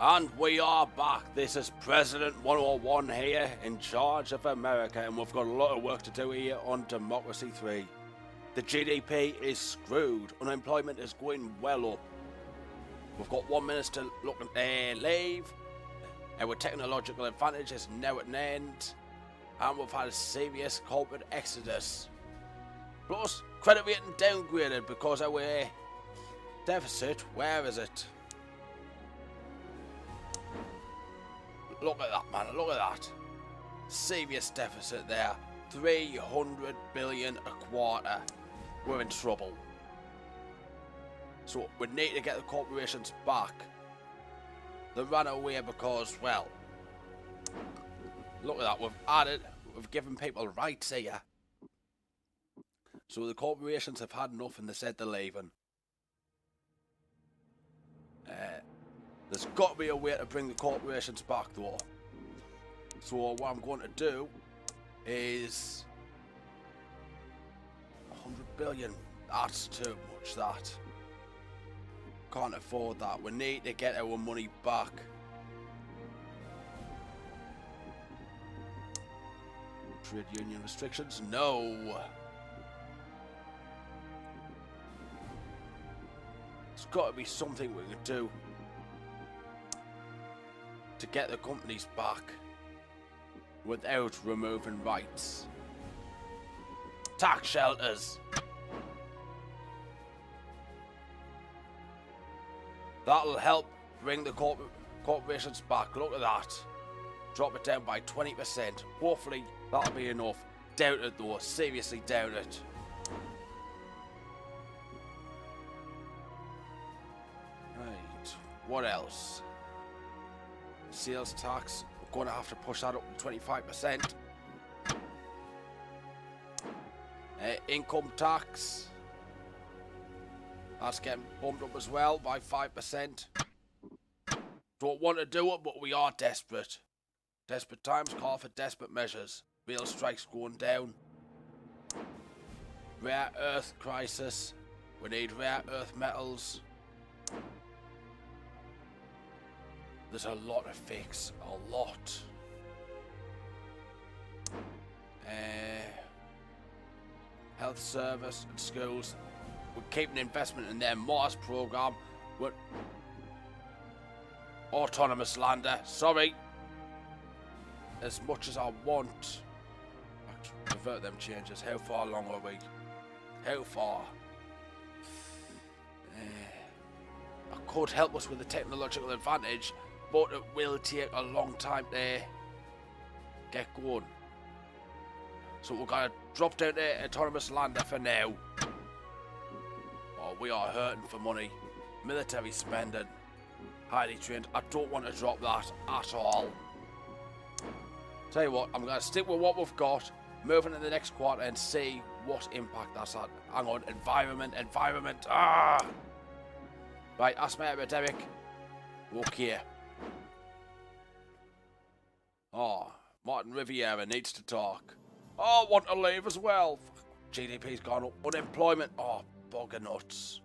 And we are back. This is President 101 here, in charge of America, and we've got a lot of work to do here on Democracy 3. The GDP is screwed. Unemployment is going well up. We've got 1 minister looking to leave. Our technological advantage is now at an end. And we've had a serious corporate exodus. Plus, credit rating downgraded because our deficit, where is it? Look at that, man, look at that. Serious deficit there. 300 billion a quarter. We're in trouble. So we need to get the corporations back. They ran away because, well, look at that, we've given people rights here. So the corporations have had enough and they said they're leaving. There's got to be a way to bring the corporations back though. So what I'm going to do is 100 billion. That's too much, that. Can't afford that. We need to get our money back. Trade union restrictions? No. There's got to be something we can do to get the companies back without removing rights. Tax shelters. That'll help bring the corporations back. Look at that. Drop it down by 20%. Hopefully that'll be enough. Doubt it though. Seriously doubt it. Right. What else? Sales tax, we're going to have to push that up to 25%. Income tax, that's getting bumped up as well by 5%. Don't want to do it, but we are desperate. Desperate times call for desperate measures. Real strikes going down. Rare earth crisis, we need rare earth metals. There's a lot to fix, a lot. Health service and schools. We're keeping investment in their Mars program. With autonomous lander. Sorry. As much as I want. Revert them changes. How far along are we? How far? I could help us with the technological advantage, but it will take a long time to get going. So we're going to drop down to autonomous lander for now. Oh, we are hurting for money. Military spending. Highly trained. I don't want to drop that at all. Tell you what, I'm going to stick with what we've got, move into the next quarter and see what impact that's had. Hang on, environment. Ah! Right, ask my epidemic. Okay. Oh, Martin Riviera needs to talk. Oh, I want to leave as well. GDP's gone up. Unemployment. Oh, bugger nuts.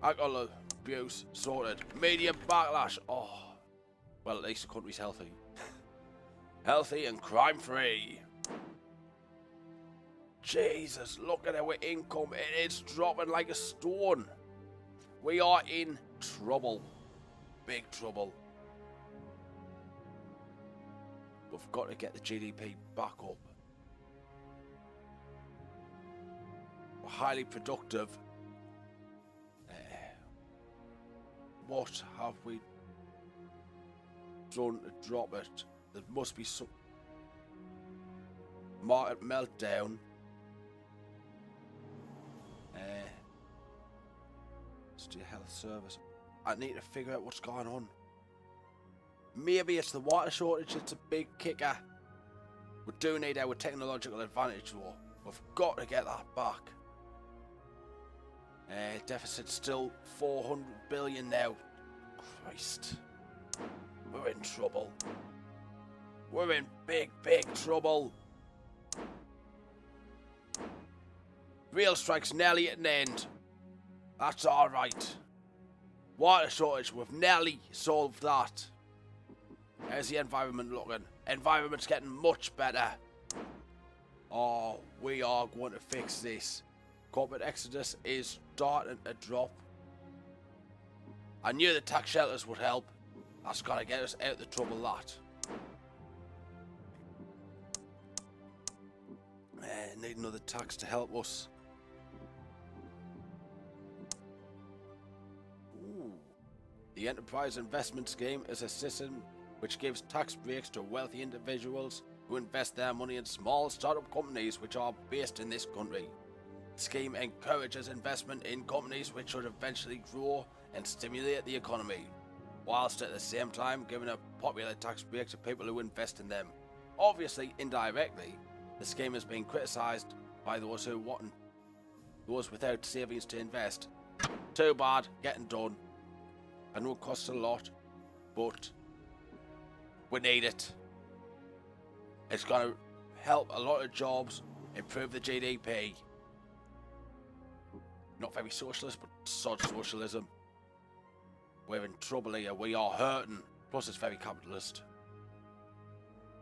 Alcohol abuse sorted. Media backlash. Oh, well, at least the country's healthy. Healthy and crime-free. Jesus, look at our income. It is dropping like a stone. We are in trouble. Big trouble. We've got to get the GDP back up. We're highly productive. What have we done to drop it? There must be some market meltdown. It's the health service. I need to figure out what's going on. Maybe it's the water shortage, it's a big kicker. We do need our technological advantage though. We've got to get that back. Deficit's still 400 billion now. Christ. We're in trouble. We're in big trouble. Real strike's nearly at an end. That's alright. Water shortage, we've nearly solved that. How's the environment looking? Environment's getting much better. Oh, we are going to fix this. Corporate exodus is starting to drop. I knew the tax shelters would help. That's got to get us out of the trouble, that. Need another tax to help us. Ooh. The Enterprise Investment Scheme is a system which gives tax breaks to wealthy individuals who invest their money in small startup companies which are based in this country. The scheme encourages investment in companies which should eventually grow and stimulate the economy, whilst at the same time giving a popular tax break to people who invest in them. Obviously, indirectly, the scheme has been criticised by those without savings to invest. Too bad, getting done. I know it costs a lot, but we need it. It's going to help a lot of jobs, improve the GDP. Not very socialist, but sod socialism. We're in trouble here, we are hurting. Plus it's very capitalist.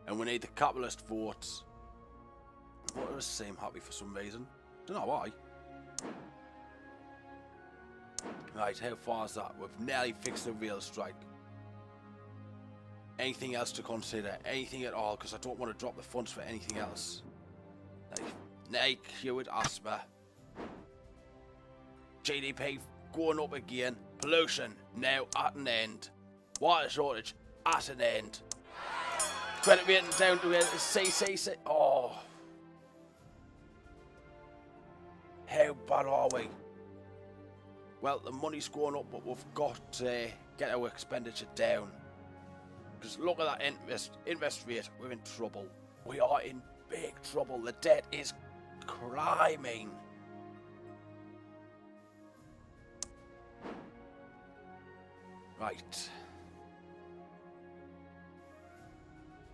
And we need the capitalist votes. What does seem happy for some reason? Don't know why. Right, how far is that? We've nearly fixed the rail strike. Anything else to consider? Anything at all? Because I don't want to drop the funds for anything else. Like cured asthma. GDP going up again. Pollution now at an end. Water shortage at an end. Credit rating down to CCC. Oh. How bad are we? Well, the money's going up, but we've got to get our expenditure down. Because look at that interest rate. We're in trouble. We are in big trouble. The debt is climbing. Right.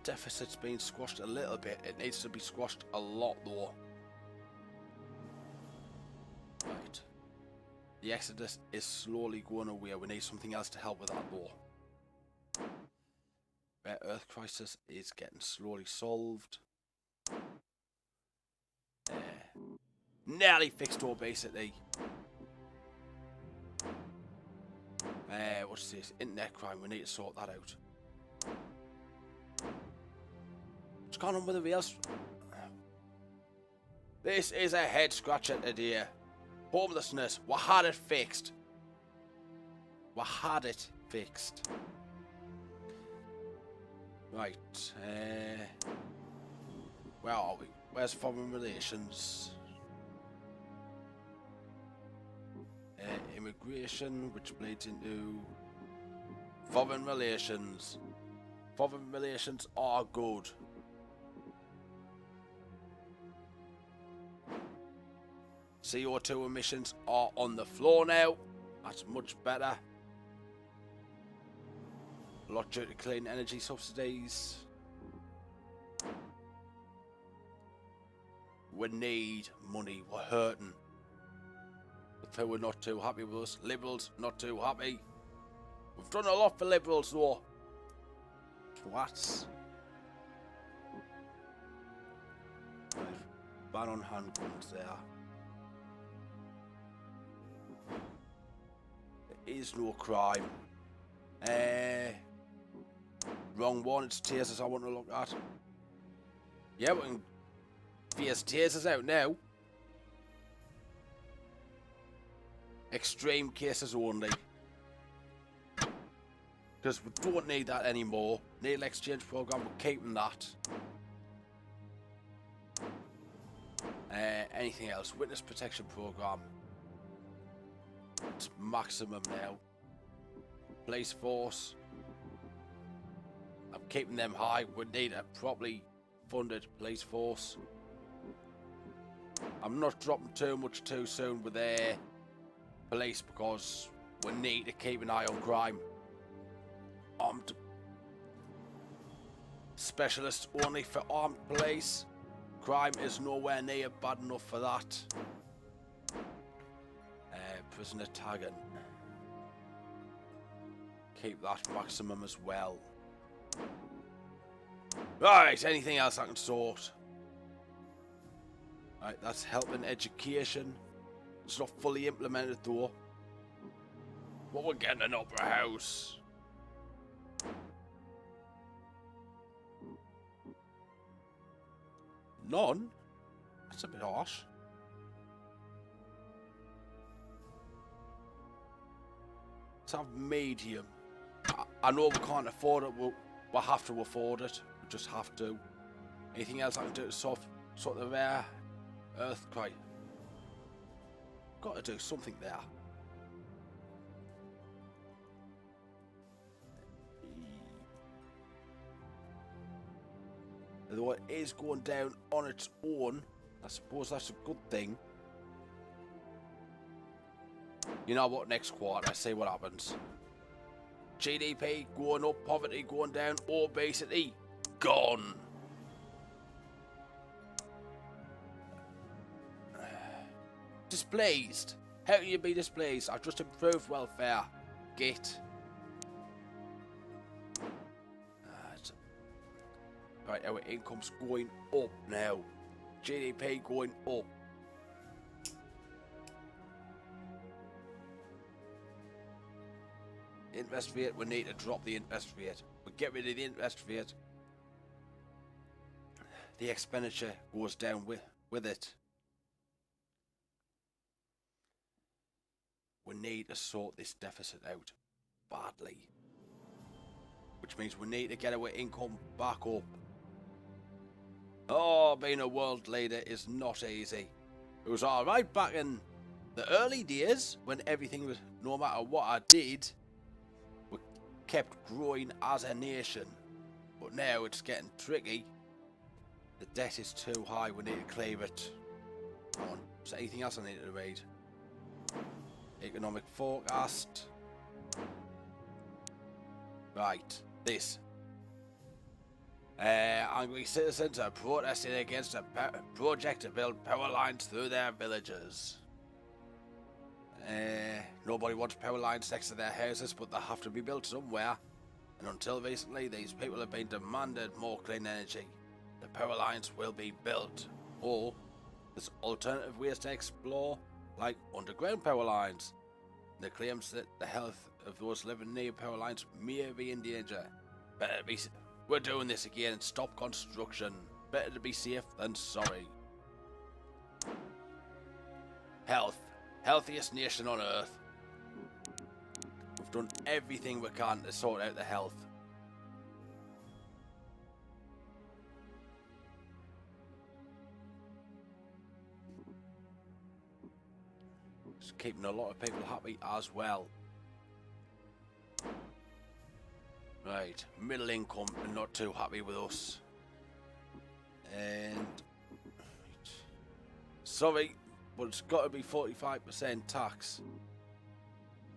Deficit's been squashed a little bit. It needs to be squashed a lot though. Right. The exodus is slowly going away. We need something else to help with that though. Rare Earth crisis is getting slowly solved. Nearly fixed obesity. What's this? Internet crime. We need to sort that out. What's going on with the rails? This is a head scratcher today. Homelessness. We had it fixed. We had it fixed. Right. Where are we? Where's foreign relations? Immigration, which bleeds into foreign relations. Foreign relations are good. CO2 emissions are on the floor now. That's much better. A lot due to clean energy subsidies. We need money. We're hurting. The two are not too happy with us. Liberals, not too happy. We've done a lot for Liberals, though. Twats. Ban on handguns there. There is no crime. Wrong one. It's tasers I want to look at. Yeah, we can face tasers out now. Extreme cases only. Because we don't need that anymore. Needle exchange program, we're keeping that. Anything else? Witness protection program. It's maximum now. Police force. I'm keeping them high. We need a properly funded police force. I'm not dropping too much too soon with their police because we need to keep an eye on crime. Armed specialists only for armed police. Crime is nowhere near bad enough for that. Prisoner tagging. keep that maximum as well. Right, anything else I can sort? Right, that's helping education. It's not fully implemented though. But we're getting an opera house. None? That's a bit harsh. Let's have medium. I know we can't afford it, we'll have to afford it. We just have to. Anything else I can do to sort the earthquake? Got to do something there. Although it is going down on its own, I suppose that's a good thing. You know what, next quarter, see what happens. GDP going up, poverty going down, or basically gone. Displeased. How can you be displeased? I've just improved welfare. Git. Right, our income's going up now. GDP going up. Interest rate, we need to drop the interest rate. We get rid of the interest rate. The expenditure goes down with it. We need to sort this deficit out badly. Which means we need to get our income back up. Oh, being a world leader is not easy. It was alright back in the early days when everything was, no matter what I did, we kept growing as a nation. But now it's getting tricky. The debt is too high, we need to clear it. Come on, is there anything else I need to read? Economic forecast. Right, this. Angry citizens are protesting against a project to build power lines through their villages. Nobody wants power lines next to their houses, but they have to be built somewhere. And until recently, these people have been demanded more clean energy. The power lines will be built. Or there's alternative ways to explore, like underground power lines. The claims that the health of those living near power lines may be in danger. Better be. We're doing this again and stop construction. Better to be safe than sorry. Health. Healthiest nation on earth. We've done everything we can to sort out the health. It's keeping a lot of people happy as well. Right, middle income and not too happy with us. And sorry, but it's got to be 45% tax.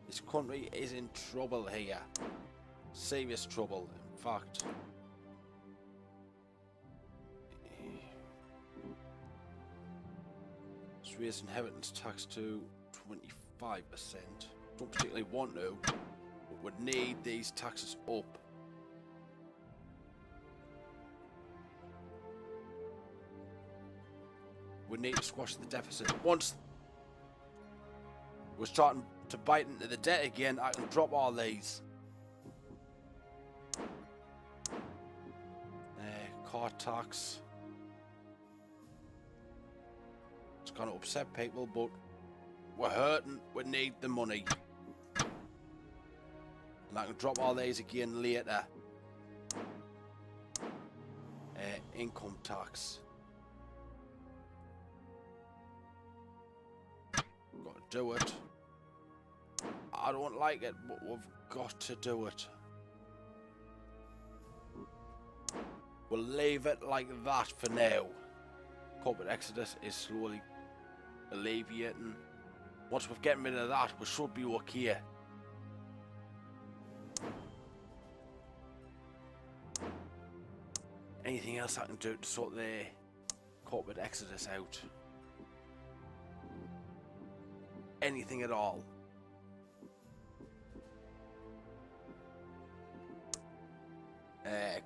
This country is in trouble here. Serious trouble, in fact. Let's raise inheritance tax to 25%. Don't particularly want to. Would need these taxes up. We need to squash the deficit. Once we're starting to bite into the debt again, I can drop all these. Car tax. It's going to upset people, but we're hurting. We need the money. And I can drop all these again later. Income tax. Got to do it. I don't like it, but we've got to do it. We'll leave it like that for now. Corporate exodus is slowly alleviating. Once we've gotten rid of that, we should be okay. Anything else I can do to sort the corporate exodus out? Anything at all?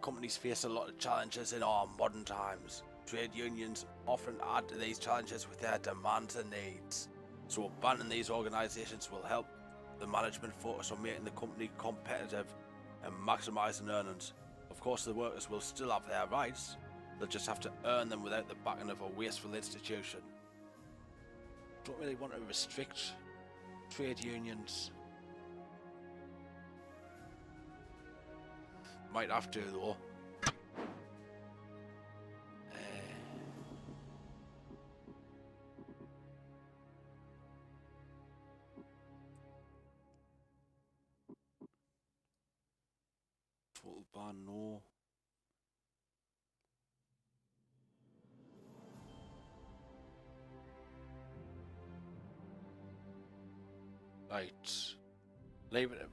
Companies face a lot of challenges in our modern times. Trade unions often add to these challenges with their demands and needs. So abandoning these organisations will help the management focus on making the company competitive and maximising earnings. Of course, the workers will still have their rights, they'll just have to earn them without the backing of a wasteful institution. Don't really want to restrict trade unions. Might have to though. Total ban, no. Right. Leave it.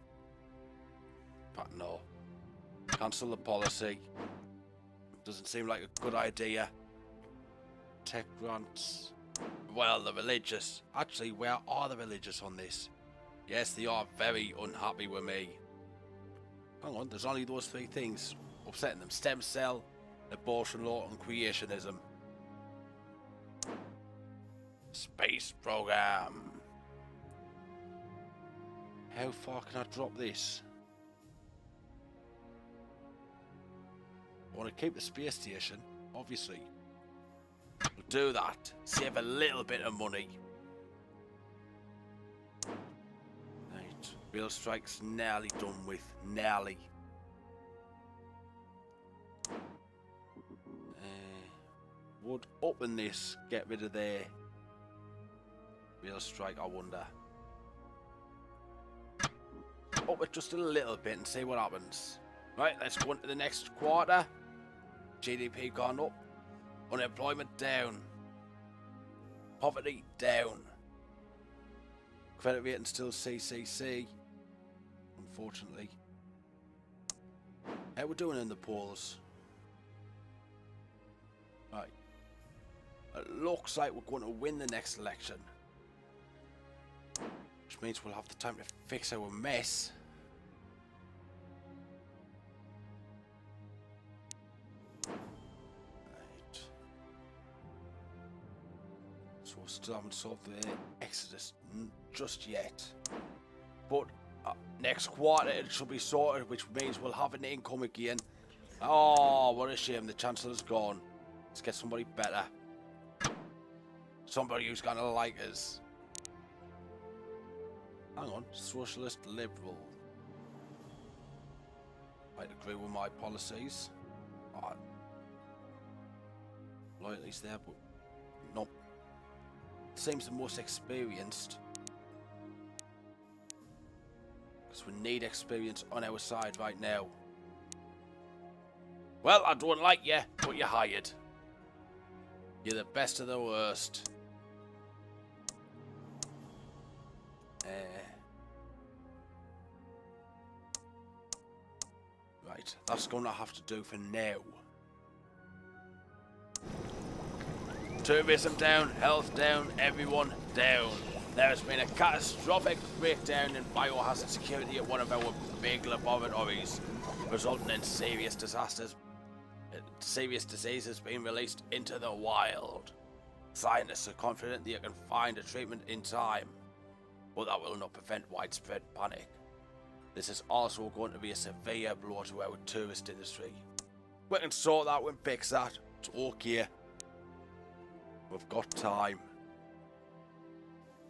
But no. Cancel the policy. Doesn't seem like a good idea. Tech grants. Well, the religious. Actually, where are the religious on this? Yes, they are very unhappy with me. Hang on, there's only those three things upsetting them. Stem cell, abortion law, and creationism. Space program. How far can I drop this? I want to keep the space station, obviously. We'll do that. Save a little bit of money. Right. Real strike's nearly done with. Nearly. Would open this, get rid of their real strike, I wonder. Up it just a little bit and see what happens. Right, let's go into the next quarter. GDP gone up. Unemployment down. Poverty down. Credit rating still CCC. Unfortunately. How we doing in the polls? Right. It looks like we're going to win the next election. Which means we'll have the time to fix our mess. Right. So we still haven't solved the Exodus just yet. But next quarter it should be sorted, which means we'll have an income again. Oh, what a shame. The Chancellor's gone. Let's get somebody better. Somebody who's gonna like us. Hang on, socialist liberal. Might agree with my policies. Loyalty's there, but nope. Seems the most experienced. Because we need experience on our side right now. Well, I don't like you, but you're hired. You're the best of the worst. Right, that's going to have to do for now. Tourism down, health down, everyone down. There has been a catastrophic breakdown in biohazard security at one of our big laboratories, resulting in serious disasters. Serious diseases being released into the wild. Scientists are confident they can find a treatment in time, but that will not prevent widespread panic. This is also going to be a severe blow to our tourist industry. We can sort that and fix that. It's okay. We've got time.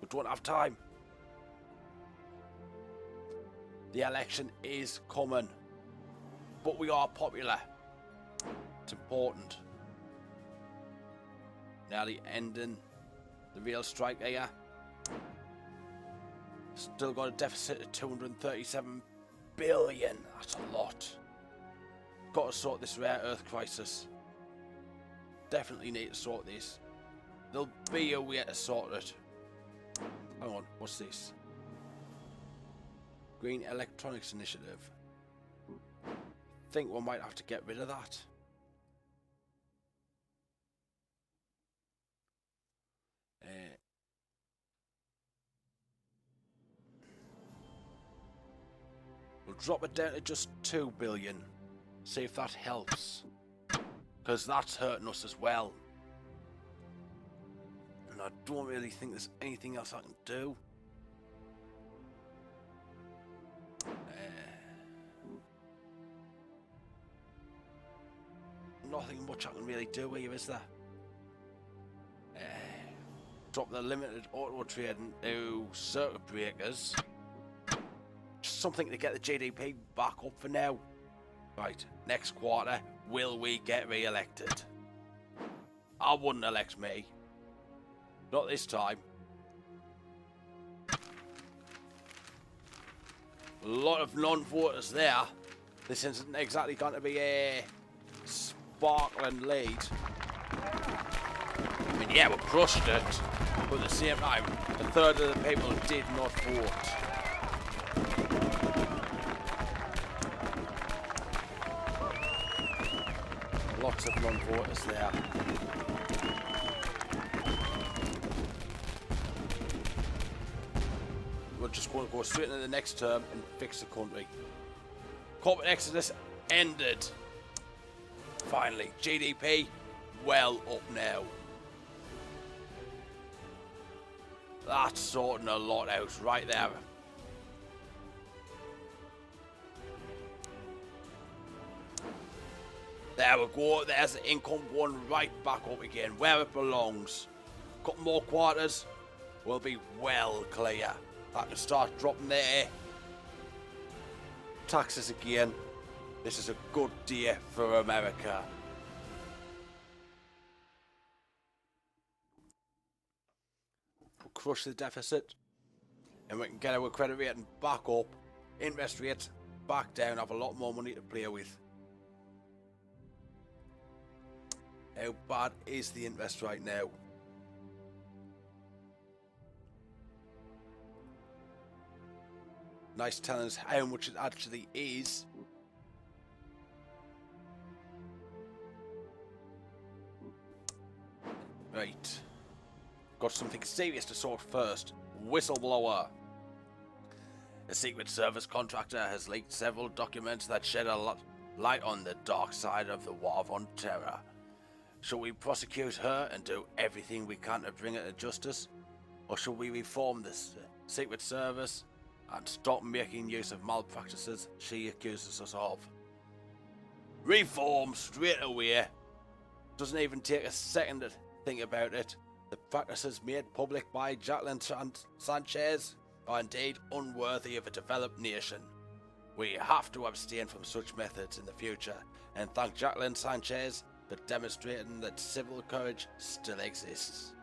We don't have time. The election is coming, but we are popular. It's important. Nearly ending the real strike here. Still got a deficit of 237 billion. That's a lot. Got to sort this rare earth crisis. Definitely need to sort this. There'll be a way to sort it. Hang on, what's this? Green Electronics Initiative. I think we might have to get rid of that. We'll drop it down to just 2 billion. See if that helps. Because that's hurting us as well. And I don't really think there's anything else I can do. Nothing much I can really do here, is there? Drop the limited auto trading to circuit breakers. Just something to get the GDP back up for now. Right, next quarter, will we get re-elected? I wouldn't elect me. Not this time. A lot of non-voters there. This isn't exactly going to be a sparkling lead. I mean, yeah, we crushed it, but at the same time, a third of the people did not vote. Lots of non-voters there. We're just going to go straight into the next term and fix the country. Corporate exodus ended. Finally, GDP well up now. That's sorting a lot out right there. There we go, there's the income going right back up again, where it belongs. Couple more quarters, we'll be well clear. That can start dropping there. Taxes again. This is a good day for America. We'll crush the deficit, and we can get our credit rating back up, interest rates back down, have a lot more money to play with. How bad is the interest right now? Nice telling us how much it actually is. Right. Got something serious to sort first. Whistleblower. A Secret Service contractor has leaked several documents that shed a light on the dark side of the war on terror. Shall we prosecute her and do everything we can to bring her to justice? Or shall we reform this Secret Service and stop making use of malpractices she accuses us of? Reform straight away. Doesn't even take a second to think about it. The practices made public by Jacqueline Sanchez are indeed unworthy of a developed nation. We have to abstain from such methods in the future and thank Jacqueline Sanchez for demonstrating that civil courage still exists.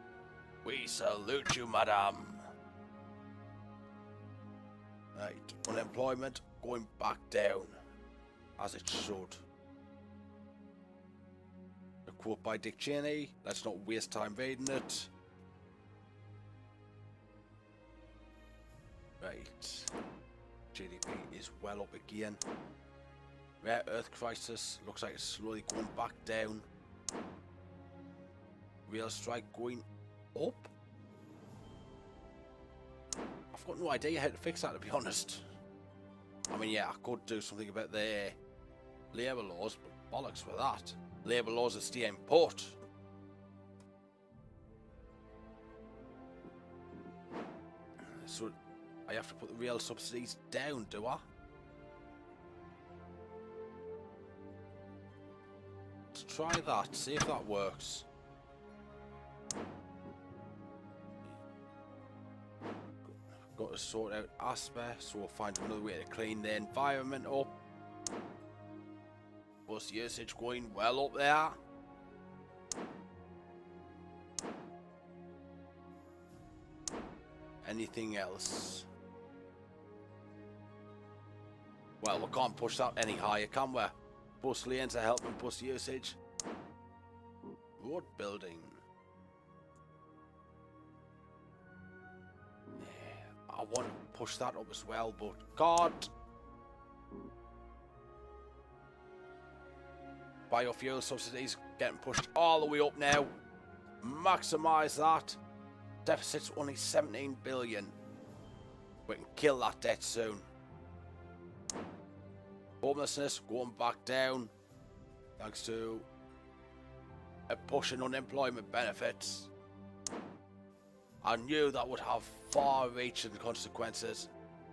We salute you, madam. Right, unemployment going back down, as it should. A quote by Dick Cheney, let's not waste time reading it. Right, GDP is well up again. Rare earth crisis, looks like it's slowly going back down. Real strike going up? I've got no idea how to fix that, to be honest. I mean, yeah, I could do something about the labour laws, but bollocks for that. Labour laws are staying put. So I have to put the real subsidies down, do I? Let's try that, see if that works. Got to sort out aspects, so we'll find another way to clean the environment up. Bus usage going well up there. Anything else? Well, we can't push that any higher, can we? Bus lanes are helping bus usage. Road building. Yeah, I want to push that up as well, but God. Biofuel subsidies getting pushed all the way up now. Maximise that. Deficit's only 17 billion. We can kill that debt soon. Homelessness going back down thanks to a push in unemployment benefits. I knew that would have far-reaching consequences,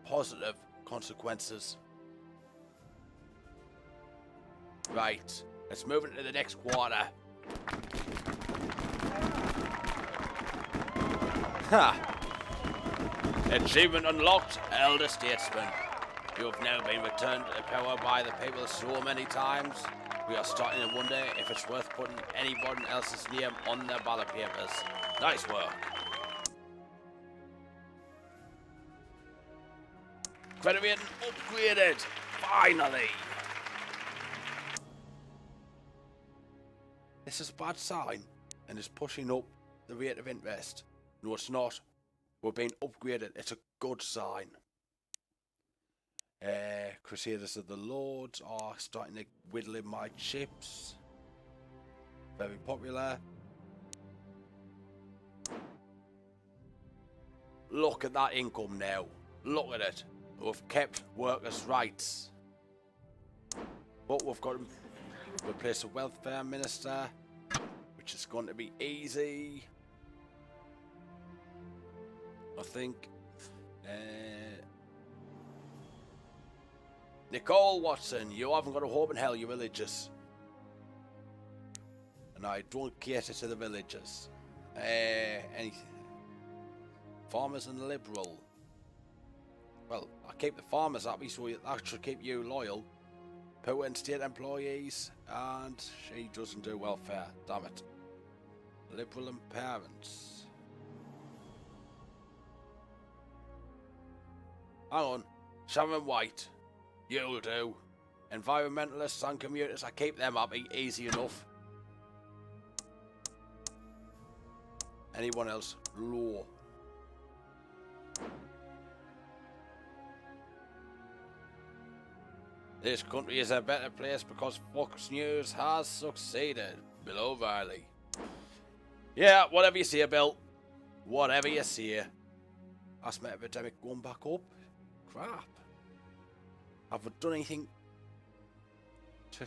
positive consequences. Right, let's move into the next quarter. Ha! Achievement unlocked, Elder Statesman. You have now been returned to power by the people so many times. We are starting to wonder if it's worth putting anyone else's name on their ballot papers. Nice work. Credit rating upgraded. Finally. This is a bad sign and is pushing up the rate of interest. No, it's not. We're being upgraded. It's a good sign. Crusaders of the Lords are starting to whittle in my chips. Very popular. Look at that income now. Look at it. We've kept workers' rights. But we've got to replace a welfare minister, which is going to be easy. I think. Nicole Watson, you haven't got a hope in hell, you religious. And I don't cater to the villagers. Anything. Farmers and liberal. Well, I keep the farmers happy, so that should keep you loyal. Poor and state employees, and she doesn't do welfare. Damn it. Liberal and parents. Hang on. Sharon White. You'll do. Environmentalists and commuters, I keep them happy. Easy enough. Anyone else? Law. This country is a better place because Fox News has succeeded. Bill O'Reilly. Yeah, whatever you say, Bill. Whatever you say. Asthma epidemic going back up? Crap. Have we done anything to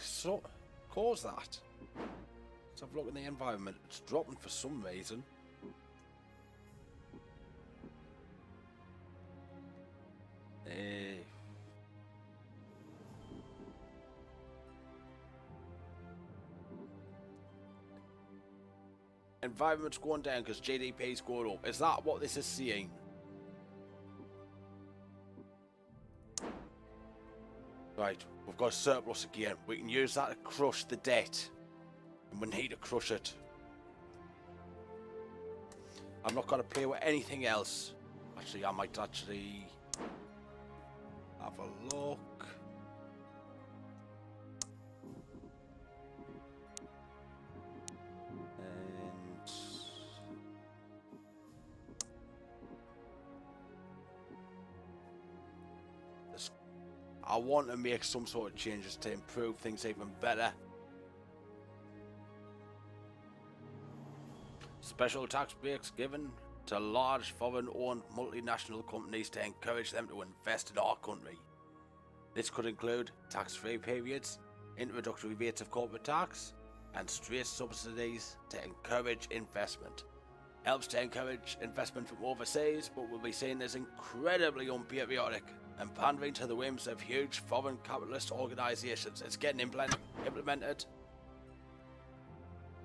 cause that? Let's have a look at the environment. It's dropping for some reason. Environment's going down because GDP's going up. Is that what this is seeing? Right, we've got a surplus again. We can use that to crush the debt. And we need to crush it. I'm not going to play with anything else. Actually, I might actually have a look. I want to make some sort of changes to improve things even better. Special tax breaks given to large foreign-owned multinational companies to encourage them to invest in our country. This could include tax-free periods, introductory rates of corporate tax, and straight subsidies to encourage investment. Helps to encourage investment from overseas, but will be seen as incredibly unpatriotic and pandering to the whims of huge foreign capitalist organisations. It's getting implemented.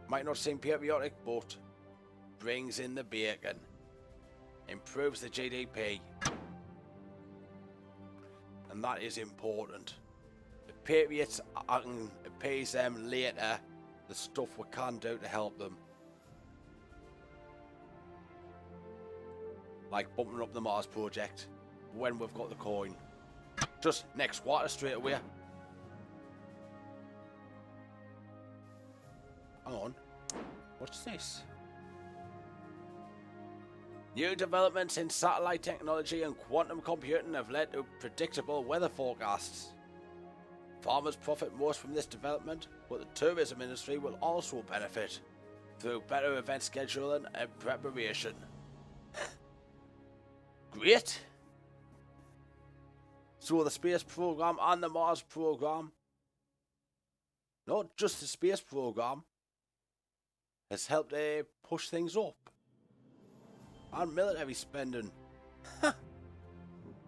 Might not seem patriotic, but brings in the bacon. Improves the GDP. And that is important. The patriots, I can appease them later. The stuff we can do to help them. Like bumping up the Mars project. When we've got the coin. Just next quarter straight away. Hang on. What's this? New developments in satellite technology and quantum computing have led to predictable weather forecasts. Farmers profit most from this development, but the tourism industry will also benefit through better event scheduling and preparation. Great! So the space program and the Mars program, not just the space program, has helped push things up. And military spending.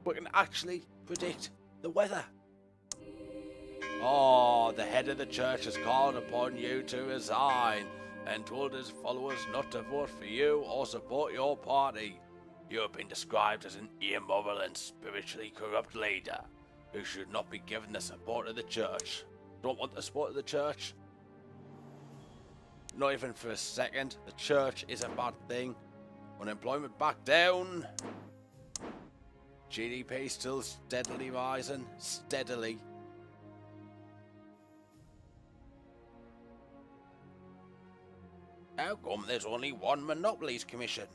We can actually predict the weather. Oh, the head of the church has called upon you to resign and told his followers not to vote for you or support your party. You have been described as an immoral and spiritually corrupt leader who should not be given the support of the church. Don't want the support of the church? Not even for a second. The church is a bad thing. Unemployment back down. GDP still steadily rising. Steadily. How come there's only one Monopolies Commission?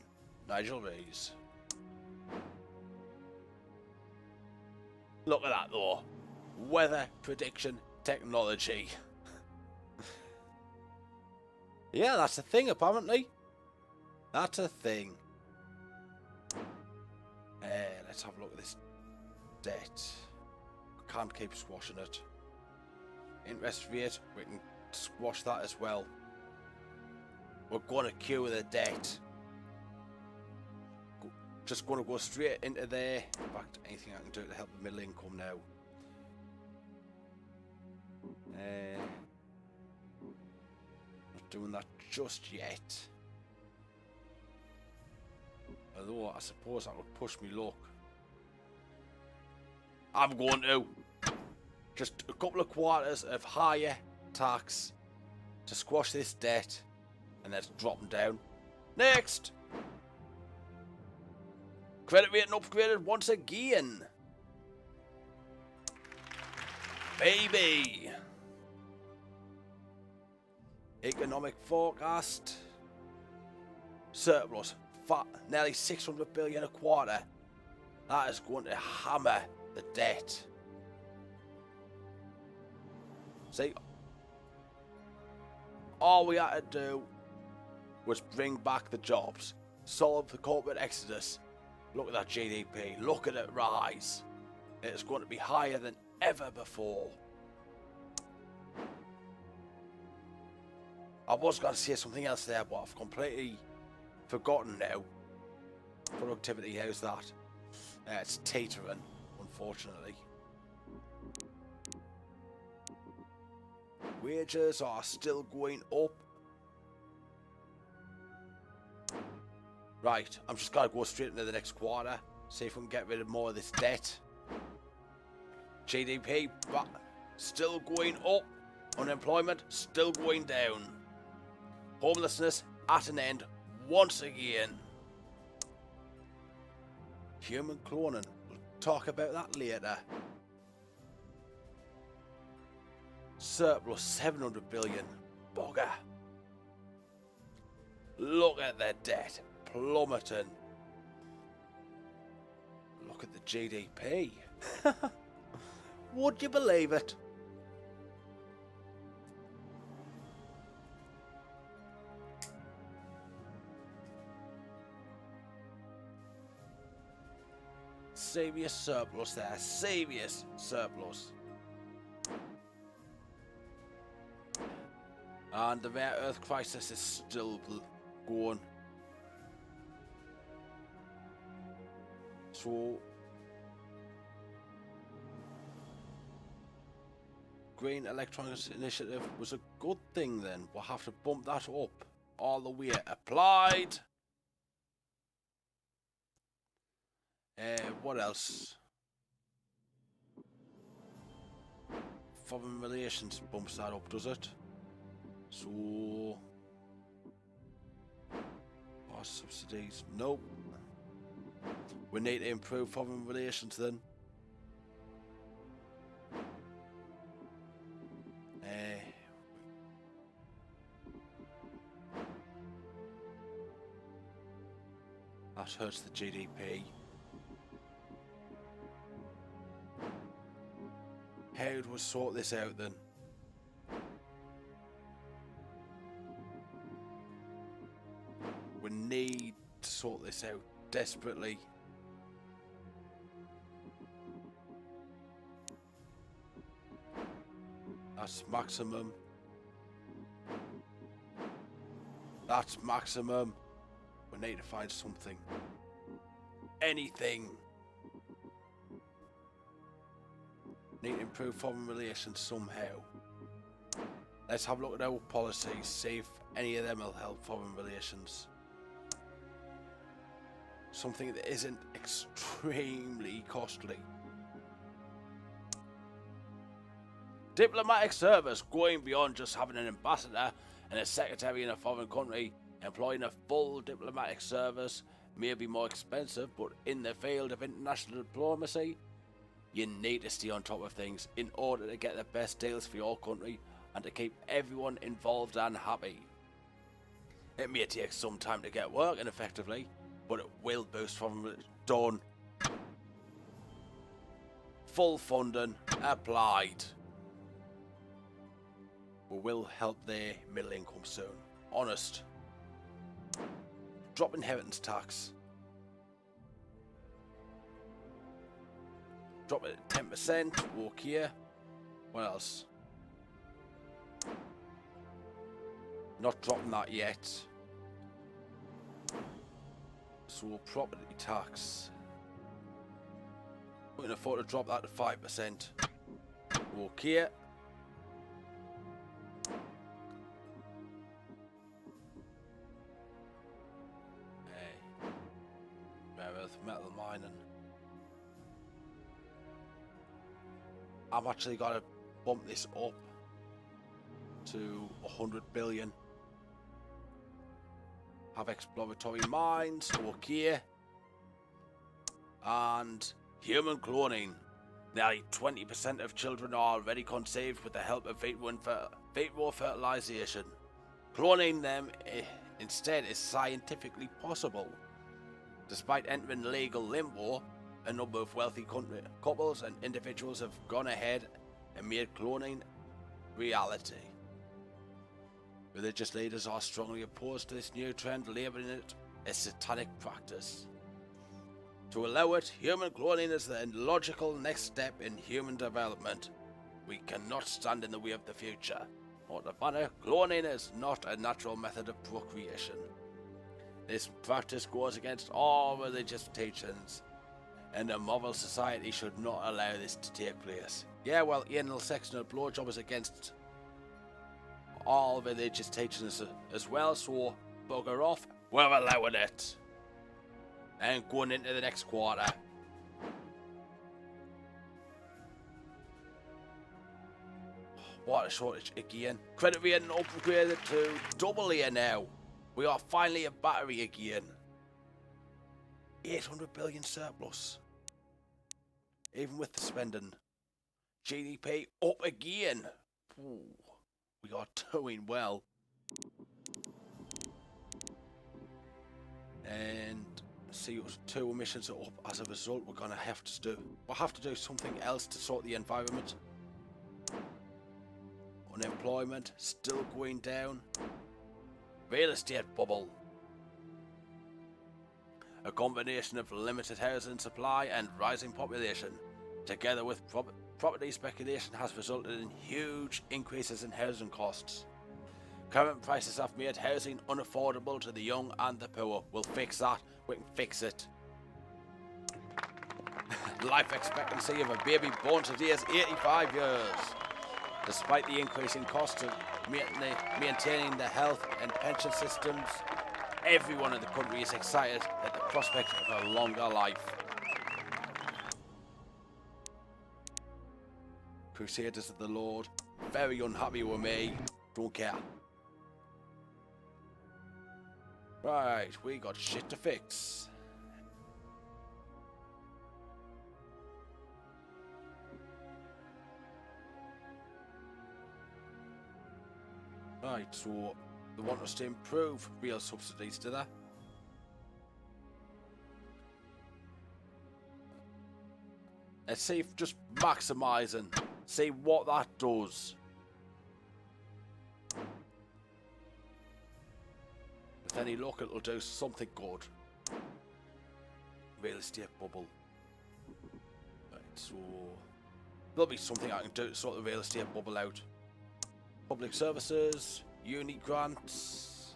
Nigel Rees. Look at that though. Weather prediction technology. Yeah, that's a thing apparently. That's a thing. Let's have a look at this debt. I can't keep squashing it. Interest rate, we can squash that as well. We're going to cure the debt. Just going to go straight into there. In fact, anything I can do to help the middle income now. Not doing that just yet. Although I suppose that would push me luck. I'm going to. Just a couple of quarters of higher tax to squash this debt. And that's dropping down. Next! Credit rating upgraded once again. Baby! Economic forecast. Surplus. Nearly 600 billion a quarter. That is going to hammer the debt. See? All we had to do was bring back the jobs, solve the corporate exodus. Look at that GDP, look at it rise. It's going to be higher than ever before. I was going to say something else there, but I've completely forgotten now. Productivity, how's that? It's teetering, unfortunately. Wages are still going up. Right, I'm just going to go straight into the next quarter. See if we can get rid of more of this debt. GDP, still going up. Unemployment, still going down. Homelessness, at an end, once again. Human cloning, we'll talk about that later. Surplus, 700 billion. Bugger. Look at the debt. Plummeting. Look at the GDP. Would you believe it? Serious surplus there. Serious surplus. And the rare earth crisis is still going. So, Green Electronics Initiative was a good thing then. We'll have to bump that up all the way. Applied. What else? Foreign relations bumps that up, does it? So, subsidies. Nope. We need to improve foreign relations then. That hurts the GDP. How do we sort this out then? We need to sort this out desperately. That's maximum. That's maximum. We need to find something. Anything. Need to improve foreign relations somehow. Let's have a look at our policies, see if any of them will help foreign relations. Something that isn't extremely costly. Diplomatic service, going beyond just having an ambassador and a secretary in a foreign country. Employing a full diplomatic service may be more expensive, but in the field of international diplomacy, you need to stay on top of things in order to get the best deals for your country and to keep everyone involved and happy. It may take some time to get working effectively, but it will boost foreign done. Full funding applied. We will help their middle income soon. Honest. Drop inheritance tax. Drop it at 10%. Okay. What else? Not dropping that yet. So property tax. We can afford to drop that to 5%. Okay. Metal mining. I've actually got to bump this up to 100 billion. Have exploratory mines, okay. And human cloning. Nearly 20% of children are already conceived with the help of vitro fertilization. Cloning them instead is scientifically possible. Despite entering legal limbo, a number of wealthy couples and individuals have gone ahead and made cloning reality. Religious leaders are strongly opposed to this new trend, labeling it a satanic practice. To allow it, human cloning is the logical next step in human development. We cannot stand in the way of the future. What the matter, cloning is not a natural method of procreation. This practice goes against all religious teachings, and a moral society should not allow this to take place. Yeah, well, anal sex and a blowjob is against all religious teachings as well, so bugger off. We're allowing it. And going into the next quarter. Water shortage again. Credit rating upgraded to AA now. We are finally a battery again. 800 billion surplus. Even with the spending. GDP up again. Ooh, we are doing well. And CO2 emissions are up. As a result, we'll have to do something else to sort the environment. Unemployment still going down. Real estate bubble. A combination of limited housing supply and rising population, together with property speculation, has resulted in huge increases in housing costs. Current prices have made housing unaffordable to the young and the poor. We'll fix that. We can fix it. Life expectancy of a baby born today is 85 years. Despite the increasing costs of maintaining the health and pension systems, everyone in the country is excited at the prospect of a longer life. Crusaders of the Lord, very unhappy with me, don't care. Right, we got shit to fix. Right, so they want us to improve real subsidies, do they? Let's see if just maximising, see what that does. With any luck, it'll do something good. Real estate bubble. Right, so there'll be something I can do to sort the real estate bubble out. Public services, uni grants.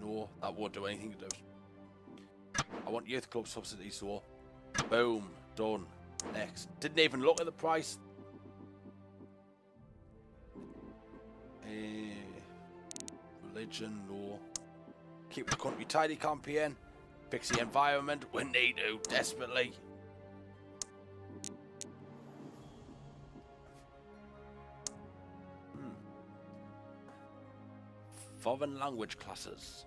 No, that won't do anything to do. I want youth club subsidies, so boom, done. Next. Didn't even look at the price. Religion, no. Keep the country tidy campaign. Fix the environment. We need to desperately. Foreign language classes.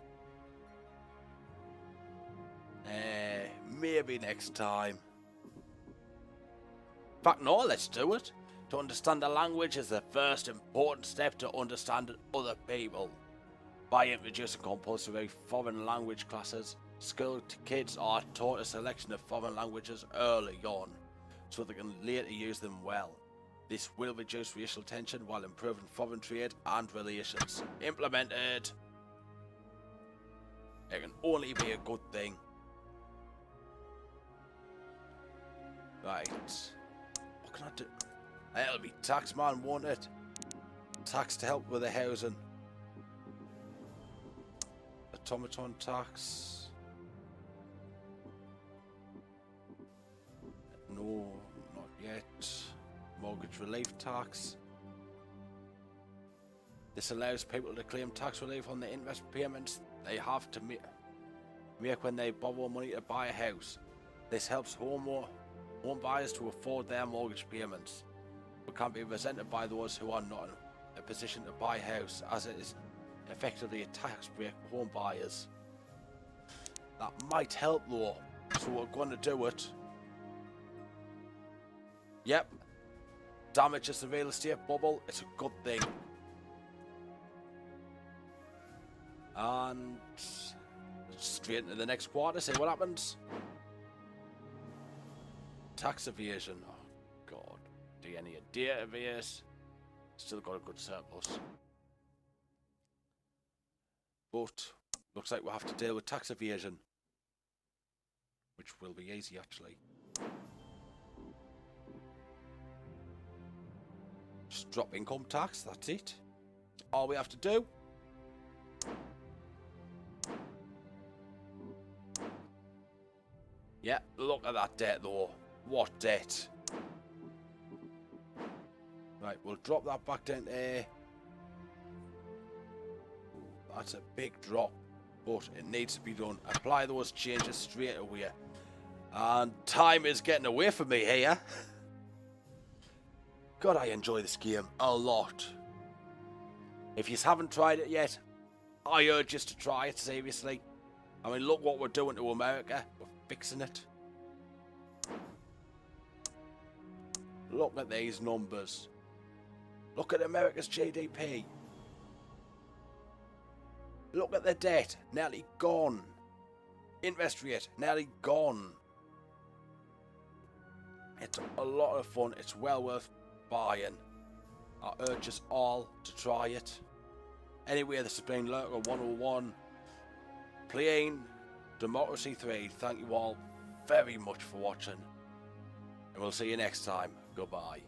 Maybe next time. In fact, no, let's do it. To understand the language is the first important step to understand other people. By introducing compulsory foreign language classes, skilled kids are taught a selection of foreign languages early on, so they can later use them well. This will reduce racial tension while improving foreign trade and relations. Implemented. It can only be a good thing. Right. What can I do? It'll be tax, man, won't it? Tax to help with the housing. Automaton tax. No, not yet. Mortgage relief tax. This allows people to claim tax relief on the interest payments they have to make when they borrow money to buy a house. This helps home buyers to afford their mortgage payments, but can be resented by those who are not in a position to buy a house, as it is effectively a tax break for home buyers. That might help though, so we're going to do it. Yep. Damages the real estate bubble. It's a good thing. And straight into the next quarter, see what happens. Tax evasion. Oh god. Do you need a database? Still got a good surplus. But looks like we'll have to deal with tax evasion, which will be easy actually. Just drop income tax, that's it. All we have to do. Yeah, look at that debt though. What debt? Right, we'll drop that back down there. That's a big drop, but it needs to be done. Apply those changes straight away. And time is getting away from me here. God, I enjoy this game a lot. If you haven't tried it yet, I urge you to try it, seriously. I mean, look what we're doing to America. We're fixing it. Look at these numbers. Look at America's GDP. Look at the debt, nearly gone. Interest rate, nearly gone. It's a lot of fun. It's well worth buying. I urge us all to try it. Anyway, this has been Lurker101 Playing Democracy 3. Thank you all very much for watching. And we'll see you next time. Goodbye.